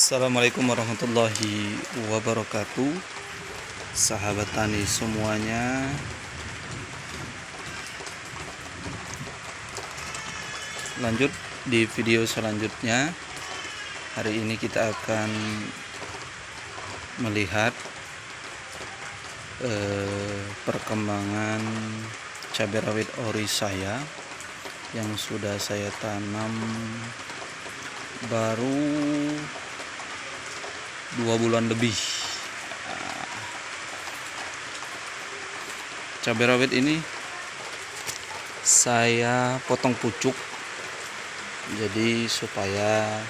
Assalamualaikum warahmatullahi wabarakatuh, sahabat tani semuanya. Lanjut di video selanjutnya. Hari ini kita akan melihat perkembangan cabai rawit ori saya yang sudah saya tanam baru 2 bulan lebih. Cabai rawit ini saya potong pucuk, jadi supaya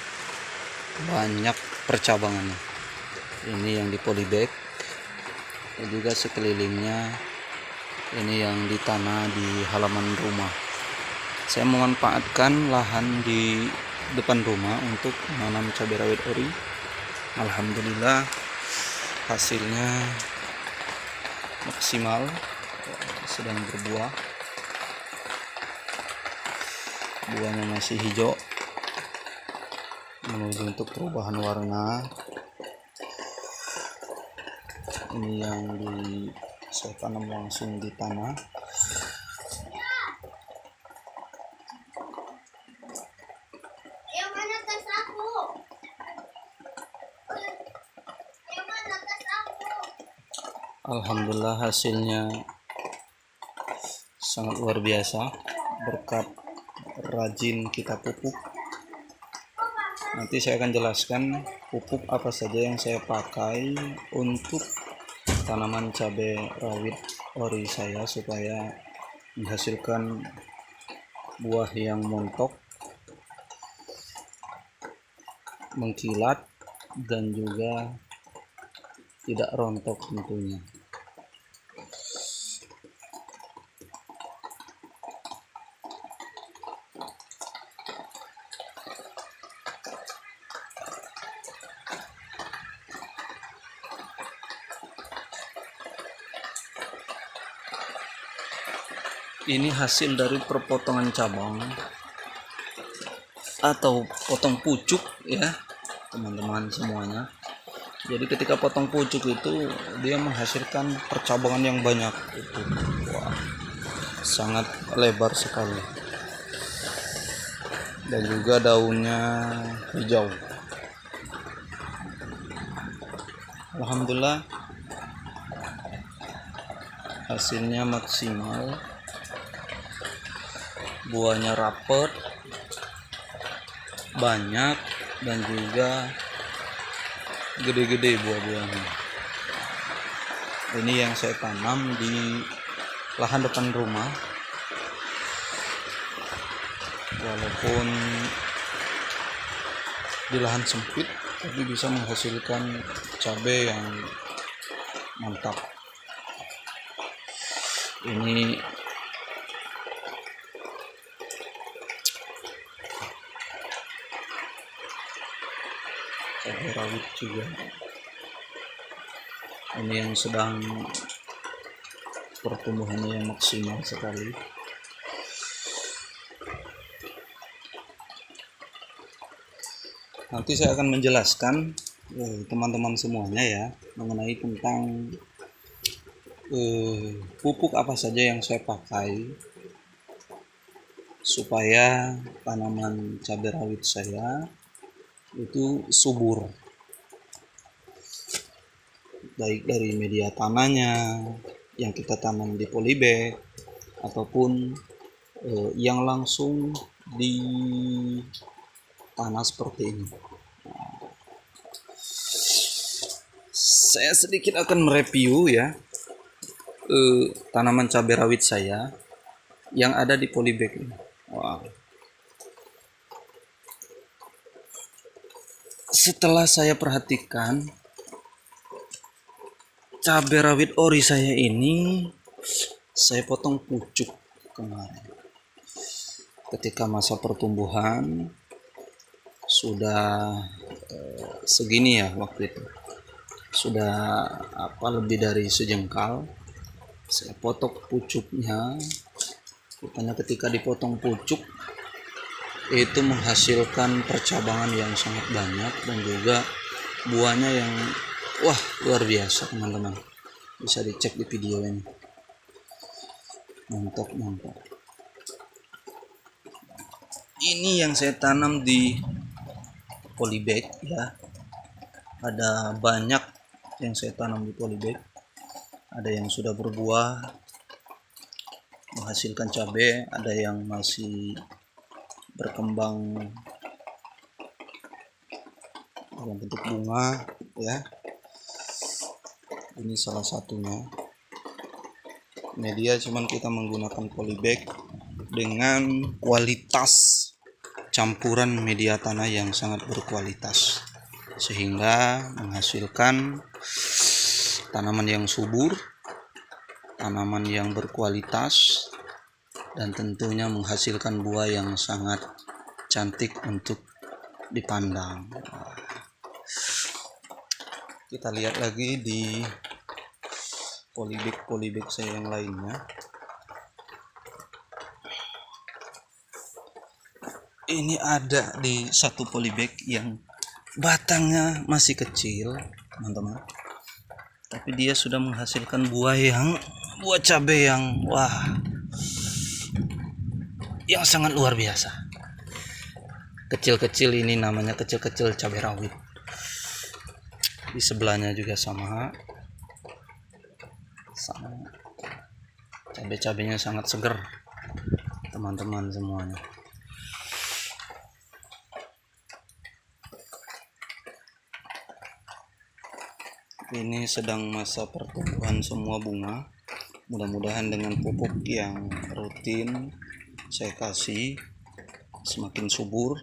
banyak percabangannya. Ini yang di polybag, dan juga sekelilingnya ini yang ditanam di halaman rumah. Saya memanfaatkan lahan di depan rumah untuk menanam cabai rawit ori. Alhamdulillah hasilnya maksimal, sedang berbuah. Buahnya masih hijau, menuju untuk perubahan warna. Ini yang saya tanam langsung di tanah. Alhamdulillah hasilnya sangat luar biasa berkat rajin kita pupuk. Nanti saya akan jelaskan pupuk apa saja yang saya pakai untuk tanaman cabai rawit ori saya supaya menghasilkan buah yang montok, mengkilat, dan juga tidak rontok tentunya. Ini hasil dari perpotongan cabang atau potong pucuk ya teman-teman semuanya. Jadi ketika potong pucuk itu dia menghasilkan percabangan yang banyak. Wah, sangat lebar sekali, dan juga daunnya hijau. Alhamdulillah hasilnya maksimal, buahnya rapet, banyak, dan juga gede-gede buah-buahnya. Ini yang saya tanam di lahan depan rumah. Walaupun di lahan sempit, tapi bisa menghasilkan cabai yang mantap. Ini cabai rawit juga. Ini yang sedang pertumbuhannya yang maksimal sekali. Nanti saya akan menjelaskan teman-teman semuanya ya mengenai tentang pupuk apa saja yang saya pakai supaya tanaman cabai rawit saya itu subur, baik dari media tanahnya yang kita tanam di polybag ataupun yang langsung di tanah seperti ini. Saya sedikit akan mereview ya tanaman cabai rawit saya yang ada di polybag ini. Wow. Setelah saya perhatikan cabai rawit ori saya ini, saya potong pucuk kemarin. Ketika masa pertumbuhan sudah segini ya waktu itu, sudah lebih dari sejengkal. Saya potong pucuknya. Rupanya ketika dipotong pucuk itu menghasilkan percabangan yang sangat banyak dan juga buahnya yang wah luar biasa teman-teman, bisa dicek di video ini. Mantap. Ini yang saya tanam di polybag ya, ada banyak yang saya tanam di polybag, ada yang sudah berbuah menghasilkan cabai, ada yang masih berkembang dalam bentuk bunga ya. Ini salah satunya. Media cuman kita menggunakan polybag dengan kualitas campuran media tanah yang sangat berkualitas, sehingga menghasilkan tanaman yang subur, tanaman yang berkualitas, dan tentunya menghasilkan buah yang sangat cantik untuk dipandang. Kita lihat lagi di polybag saya yang lainnya. Ini ada di satu polybag yang batangnya masih kecil teman-teman, tapi dia sudah menghasilkan buah cabai yang yang sangat luar biasa. Kecil-kecil, ini namanya kecil-kecil cabai rawit. Di sebelahnya juga sama cabai-cabainya sangat segar teman-teman semuanya. Ini sedang masa pertumbuhan semua bunga. Mudah-mudahan dengan pupuk yang rutin saya kasih semakin subur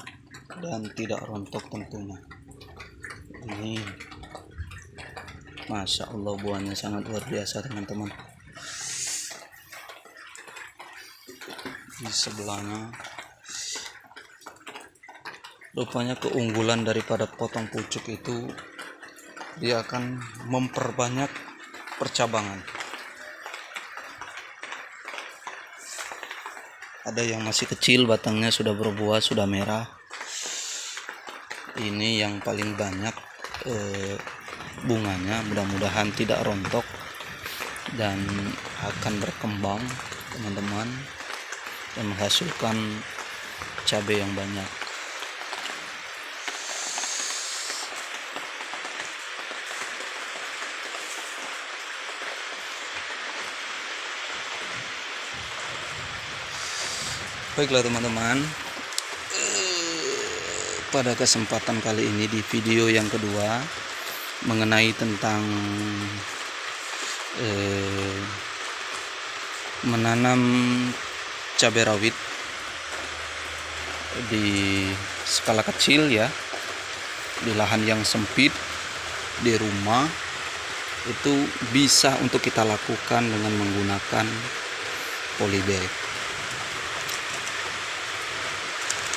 dan tidak rontok tentunya. Ini Masya Allah, buahnya sangat luar biasa teman-teman. Di sebelahnya rupanya keunggulan daripada potong pucuk itu, dia akan memperbanyak percabangan. Ada yang masih kecil, batangnya sudah berbuah, sudah merah. Ini yang paling banyak bunganya, mudah-mudahan tidak rontok dan akan berkembang teman-teman, dan menghasilkan cabai yang banyak. Baiklah teman-teman, pada kesempatan kali ini di video yang kedua mengenai tentang menanam cabai rawit di skala kecil ya, di lahan yang sempit di rumah, itu bisa untuk kita lakukan dengan menggunakan polybag.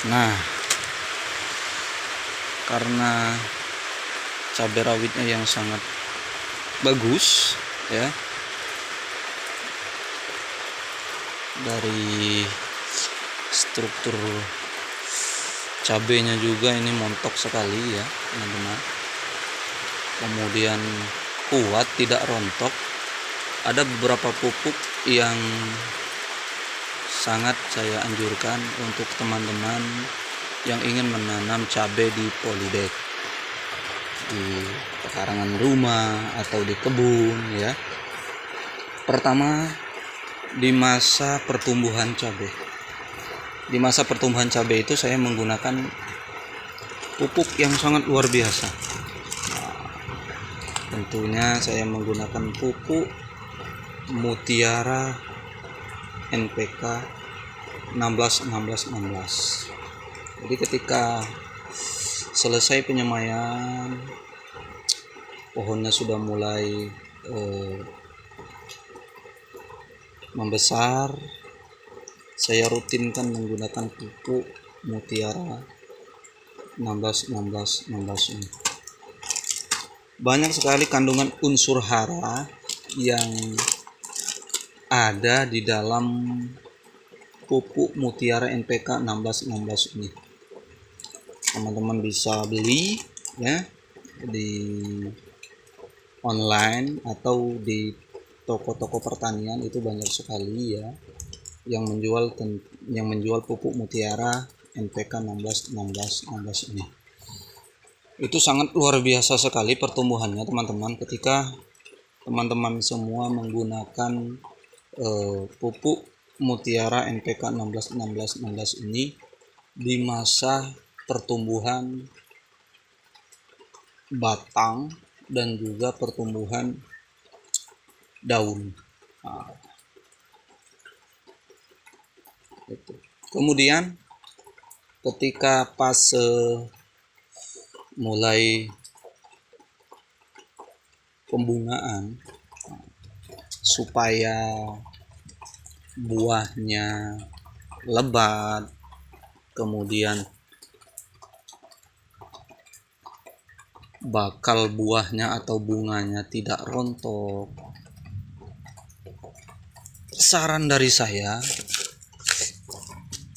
Nah, karena cabai rawitnya yang sangat bagus ya, dari struktur cabainya juga ini montok sekali ya teman-teman, kemudian kuat, tidak rontok. Ada beberapa pupuk yang sangat saya anjurkan untuk teman-teman yang ingin menanam cabai di polybag, di pekarangan rumah atau di kebun ya. Pertama, di masa pertumbuhan cabai. Di masa pertumbuhan cabai itu saya menggunakan pupuk yang sangat luar biasa. Tentunya saya menggunakan pupuk Mutiara NPK 16. Jadi ketika selesai penyemaian, pohonnya sudah mulai membesar, saya rutinkan menggunakan pupuk Mutiara 16 ini. Banyak sekali kandungan unsur hara yang ada di dalam pupuk Mutiara NPK 16 ini. Teman-teman bisa beli ya di online atau di toko-toko pertanian itu banyak sekali ya yang menjual pupuk Mutiara NPK 16 ini. Itu sangat luar biasa sekali pertumbuhannya teman-teman, ketika teman-teman semua menggunakan pupuk Mutiara NPK 16 ini di masa pertumbuhan batang dan juga pertumbuhan daun. Nah, itu. Kemudian ketika pas mulai pembungaan, supaya buahnya lebat, kemudian bakal buahnya atau bunganya tidak rontok, saran dari saya,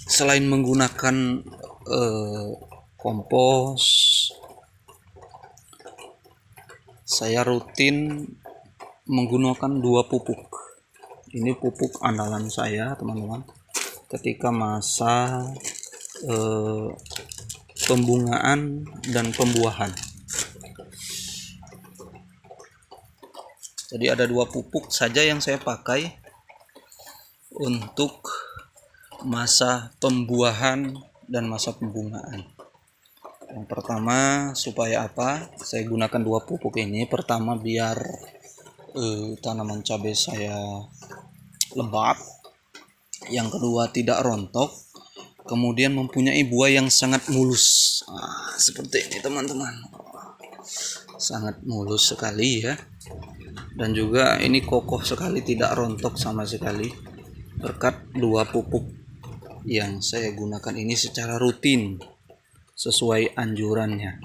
selain menggunakan kompos, saya rutin menggunakan 2 pupuk. Ini pupuk andalan saya teman-teman ketika masa pembungaan dan pembuahan. Jadi ada 2 pupuk saja yang saya pakai untuk masa pembuahan dan masa pembungaan. Yang pertama, supaya apa? Saya gunakan 2 pupuk ini. Pertama, biar tanaman cabai saya lebat. Yang kedua, tidak rontok. Kemudian mempunyai buah yang sangat mulus. Seperti ini teman-teman. Sangat mulus sekali ya. Dan juga ini kokoh sekali, tidak rontok sama sekali, berkat 2 pupuk yang saya gunakan ini secara rutin sesuai anjurannya.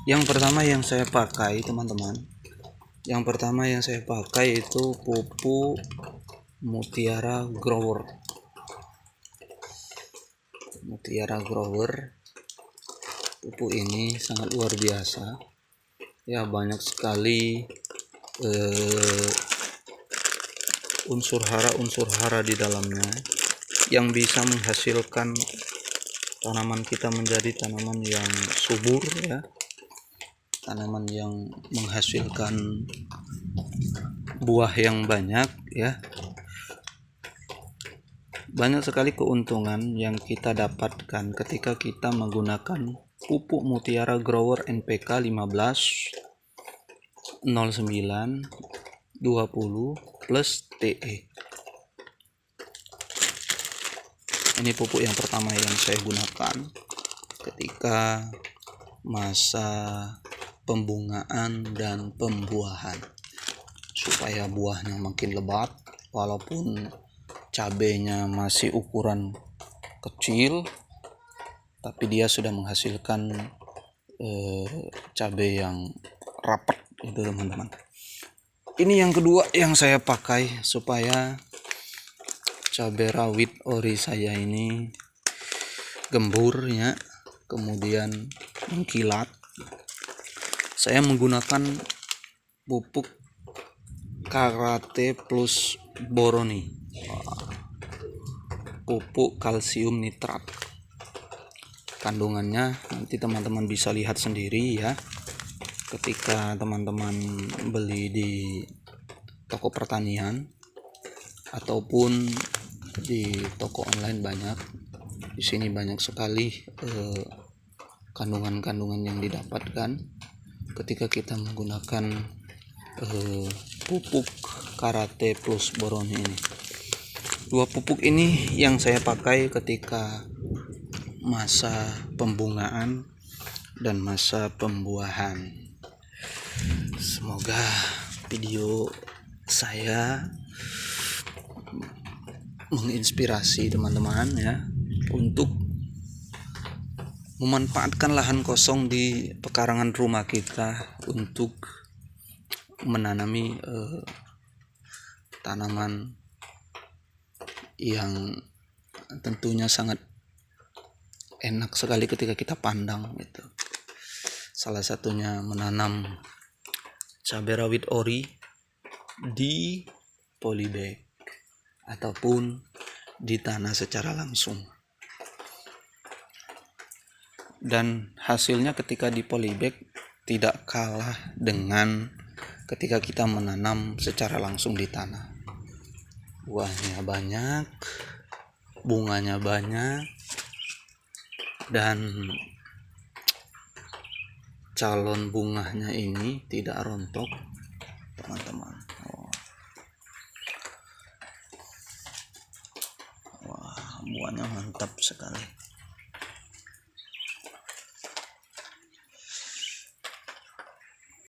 Yang pertama yang saya pakai teman-teman, itu pupuk Mutiara Grower. Pupuk ini sangat luar biasa ya, banyak sekali unsur hara di dalamnya yang bisa menghasilkan tanaman kita menjadi tanaman yang subur ya, tanaman yang menghasilkan buah yang banyak ya. Banyak sekali keuntungan yang kita dapatkan ketika kita menggunakan pupuk Mutiara Grower NPK 15 09 20 plus TE. Ini pupuk yang pertama yang saya gunakan ketika masa pembungaan dan pembuahan, supaya buahnya makin lebat. Walaupun cabenya masih ukuran kecil, tapi dia sudah menghasilkan cabai yang rapat itu teman-teman. Ini yang kedua yang saya pakai supaya cabai rawit ori saya ini gembur ya, kemudian mengkilat. Saya menggunakan pupuk Karate Plus Boroni, pupuk kalsium nitrat. Kandungannya nanti teman-teman bisa lihat sendiri ya, ketika teman-teman beli di toko pertanian ataupun di toko online banyak. Di sini banyak sekali kandungan-kandungan yang didapatkan ketika kita menggunakan pupuk Karate Plus Boroni ini. 2 pupuk ini yang saya pakai ketika masa pembungaan dan masa pembuahan. Semoga video saya menginspirasi teman-teman ya untuk memanfaatkan lahan kosong di pekarangan rumah kita untuk menanami tanaman yang tentunya sangat enak sekali ketika kita pandang gitu. Salah satunya menanam cabai rawit ori di polybag ataupun di tanah secara langsung. Dan hasilnya ketika di polybag tidak kalah dengan ketika kita menanam secara langsung di tanah. Buahnya banyak, bunganya banyak, dan calon bunganya ini tidak rontok, teman-teman. Wah, buahnya mantap sekali.